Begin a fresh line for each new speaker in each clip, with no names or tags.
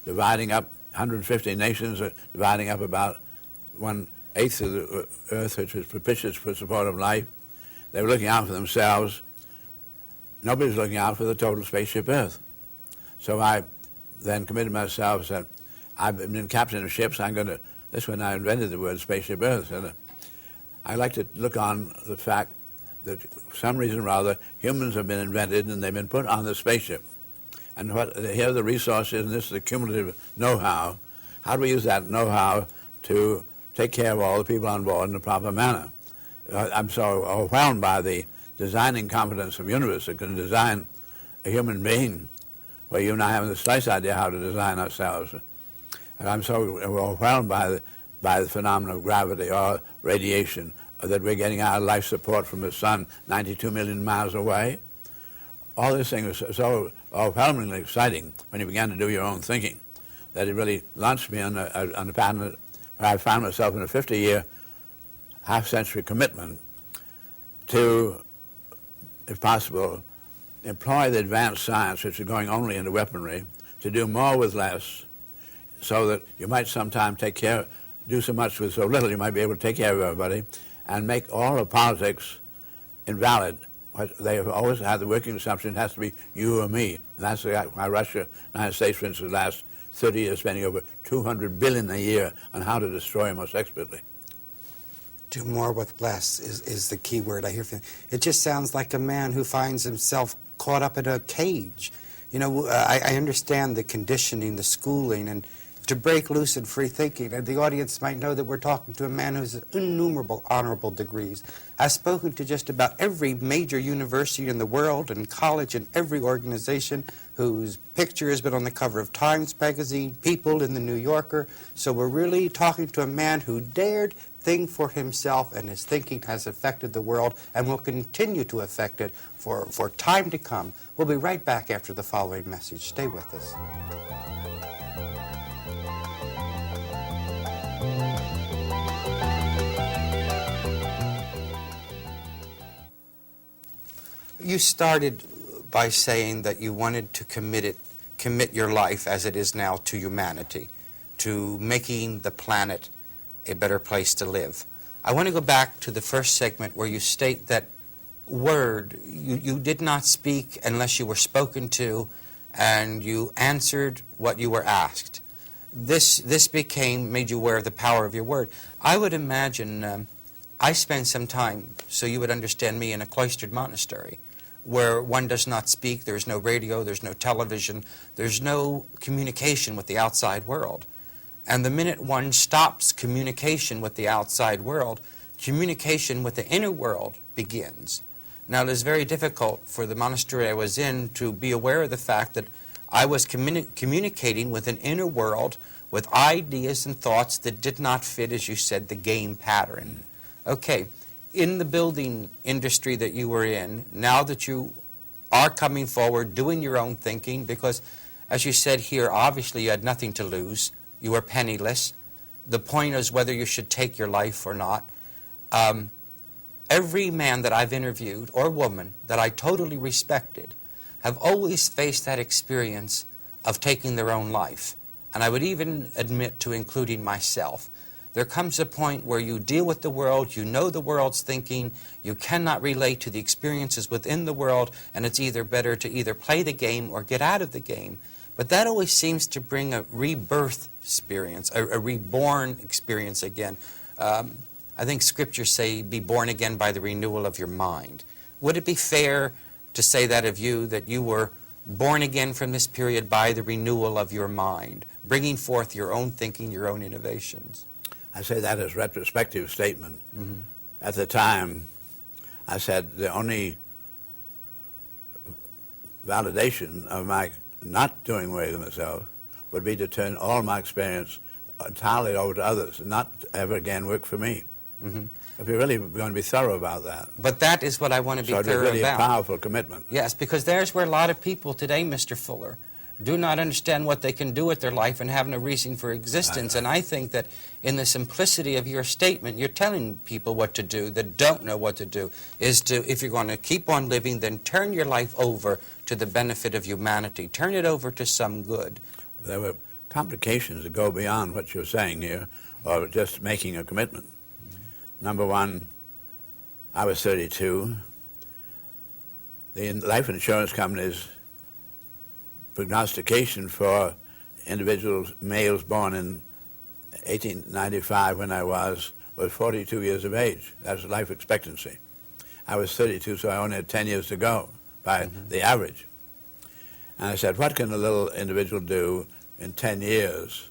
dividing up 150 nations, dividing up about 1/8 of the earth, which is propitious for support of life. They were looking out for themselves. Nobody's looking out for the total spaceship Earth. So I then committed myself, said, I've been captain of ships, that's when I invented the word spaceship Earth. And I like to look on the fact that for some reason or other, humans have been invented and they've been put on the spaceship. And here are the resources, and this is the cumulative know-how. How do we use that know-how to take care of all the people on board in a proper manner? I'm so overwhelmed by the designing competence of the universe that can design a human being, where you and I haven't the slightest idea how to design ourselves. And I'm so overwhelmed by the phenomenon of gravity or radiation, that we're getting our life support from the sun 92 million miles away. All this thing was so overwhelmingly exciting when you began to do your own thinking, that it really launched me on a pattern where I found myself in a 50-year, half-century commitment to, if possible, employ the advanced science, which is going only into weaponry, to do more with less, so that you might sometime do so much with so little, you might be able to take care of everybody, and make all of politics invalid. They have always had the working assumption it has to be you or me. And that's why Russia, United States, for instance, the last 30 years spending over $200 billion a year on how to destroy most expertly.
Do more with less is the key word I hear from you. It just sounds like a man who finds himself caught up in a cage. You know, I understand the conditioning, the schooling, and to break loose and free thinking. And the audience might know that we're talking to a man who's innumerable honorable degrees. I've spoken to just about every major university in the world and college and every organization whose picture has been on the cover of Times Magazine, People in the New Yorker. So we're really talking to a man who dared think for himself, and his thinking has affected the world and will continue to affect it for time to come. We'll be right back after the following message. Stay with us. You started by saying that you wanted to commit your life as it is now to humanity, to making the planet a better place to live. I want to go back to the first segment where you state that you did not speak unless you were spoken to, and you answered what you were asked. This made you aware of the power of your word. I would imagine, I spent some time, so you would understand me, in a cloistered monastery, where one does not speak, there's no radio, there's no television, there's no communication with the outside world. And the minute one stops communication with the outside world, communication with the inner world begins. Now, it is very difficult for the monastery I was in to be aware of the fact that I was communicating with an inner world with ideas and thoughts that did not fit, as you said, the game pattern. Okay. In the building industry that you were in, now that you are coming forward, doing your own thinking, because, as you said here, obviously you had nothing to lose. You were penniless. The point is whether you should take your life or not. Every man that I've interviewed, or woman, that I totally respected, have always faced that experience of taking their own life. And I would even admit to including myself. There comes a point where you deal with the world, you know the world's thinking, you cannot relate to the experiences within the world, and it's either better to either play the game or get out of the game. But that always seems to bring a rebirth experience, a reborn experience again. I think scriptures say, be born again by the renewal of your mind. Would it be fair to say that of you, that you were born again from this period by the renewal of your mind, bringing forth your own thinking, your own innovations?
I say that as a retrospective statement.
Mm-hmm.
At the time, I said the only validation of my not doing away with myself would be to turn all my experience entirely over to others and not ever again work for me.
Mm-hmm.
If you're really going to be thorough about that.
But that is what I want to be thorough about. So it's really
a powerful commitment.
Yes, because there's where a lot of people today, Mr. Fuller, do not understand what they can do with their life and have no reason for existence. And I think that in the simplicity of your statement, you're telling people what to do that don't know what to do, is to, if you're going to keep on living, then turn your life over to the benefit of humanity. Turn it over to some good.
There were complications that go beyond what you're saying here, or just making a commitment. Number one, I was 32. The life insurance company's prognostication for individuals, males born in 1895 when I was 42 years of age. That's life expectancy. I was 32, so I only had 10 years to go by the average. And I said, what can a little individual do in 10 years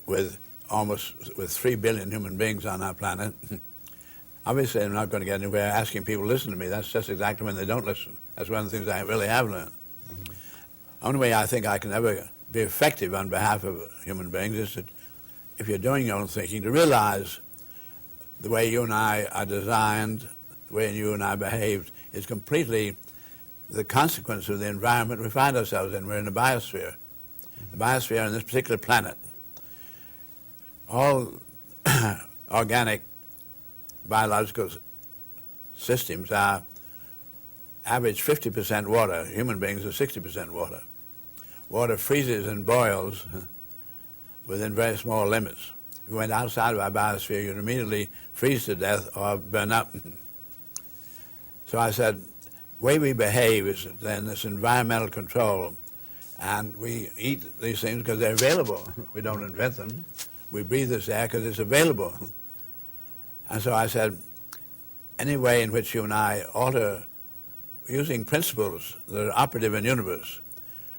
with 3 billion human beings on our planet? Obviously, I'm not going to get anywhere asking people to listen to me. That's just exactly when they don't listen. That's one of the things I really have learned. Only way I think I can ever be effective on behalf of human beings is that if you're doing your own thinking, to realize the way you and I are designed, the way you and I behaved, is completely the consequence of the environment we find ourselves in. We're in the biosphere. The biosphere on this particular planet. All organic biological systems are average 50% water. Human beings are 60% water. Water freezes and boils within very small limits. If you went outside of our biosphere, you'd immediately freeze to death or burn up. So I said, the way we behave is then this environmental control, and we eat these things because they're available. We don't invent them. We breathe this air because it's available. And so I said, any way in which you and I alter using principles that are operative in the universe,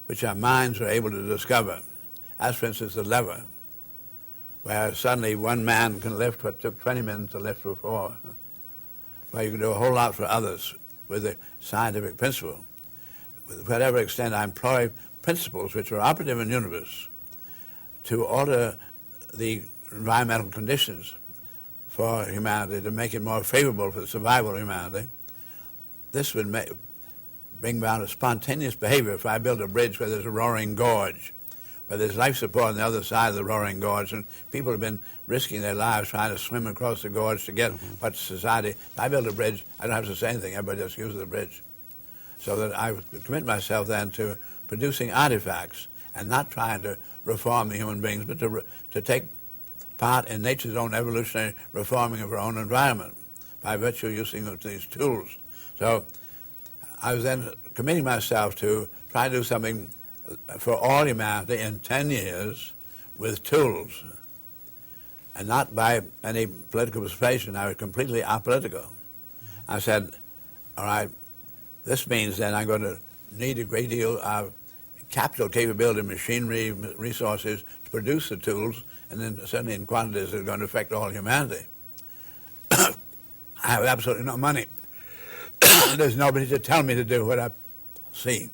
which our minds are able to discover, as for instance the lever, where suddenly one man can lift what took 20 minutes to lift before, where you can do a whole lot for others with a scientific principle. With whatever extent I employ principles which are operative in the universe to alter the environmental conditions for humanity, to make it more favorable for the survival of humanity, this would bring about a spontaneous behavior. If I build a bridge where there's a roaring gorge, where there's life support on the other side of the roaring gorge, and people have been risking their lives trying to swim across the gorge to get what society... If I build a bridge, I don't have to say anything. Everybody just uses the bridge. So that I would commit myself then to producing artifacts and not trying to reform the human beings, but to take part in nature's own evolutionary reforming of our own environment by virtue of using of these tools. So I was then committing myself to try to do something for all humanity in 10 years with tools, and not by any political persuasion. I was completely apolitical. I said, all right, this means then I'm going to need a great deal of capital capability, machinery, resources to produce the tools, and then certainly in quantities that are going to affect all humanity. I have absolutely no money. There's nobody to tell me to do what I see.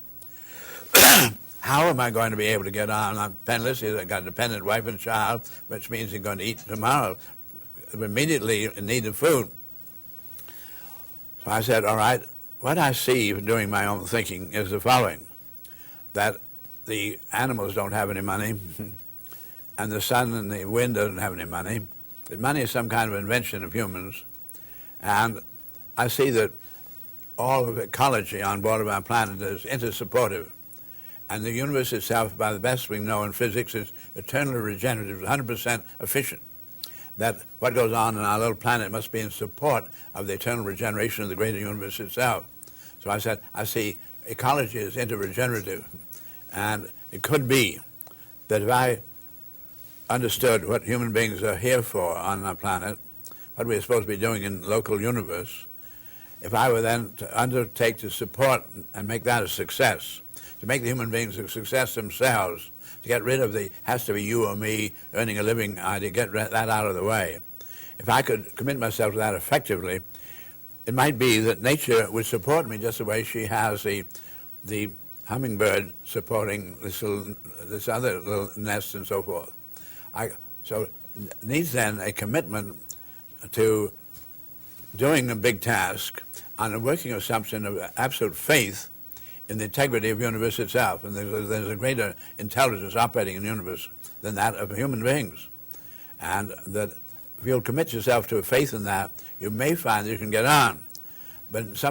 How am I going to be able to get on? I'm penniless. I've got a dependent wife and child, which means I'm going to eat tomorrow. I'm immediately in need of food. So I said, all right, what I see doing my own thinking is the following, that the animals don't have any money, and the sun and the wind don't have any money. That money is some kind of invention of humans, and I see that all of ecology on board of our planet is intersupportive. And the universe itself, by the best we know in physics, is eternally regenerative, 100% efficient. That what goes on our little planet must be in support of the eternal regeneration of the greater universe itself. So I said, I see ecology is interregenerative. And it could be that if I understood what human beings are here for on our planet, what we're supposed to be doing in the local universe, if I were then to undertake to support and make that a success, to make the human beings a success themselves, to get rid of the has to be you or me earning a living idea, get that out of the way. If I could commit myself to that effectively, it might be that nature would support me just the way she has the hummingbird supporting this other little nest and so forth. So it needs then a commitment to doing a big task on a working assumption of absolute faith in the integrity of the universe itself. And there's a greater intelligence operating in the universe than that of human beings. And that if you'll commit yourself to a faith in that, you may find that you can get on. But some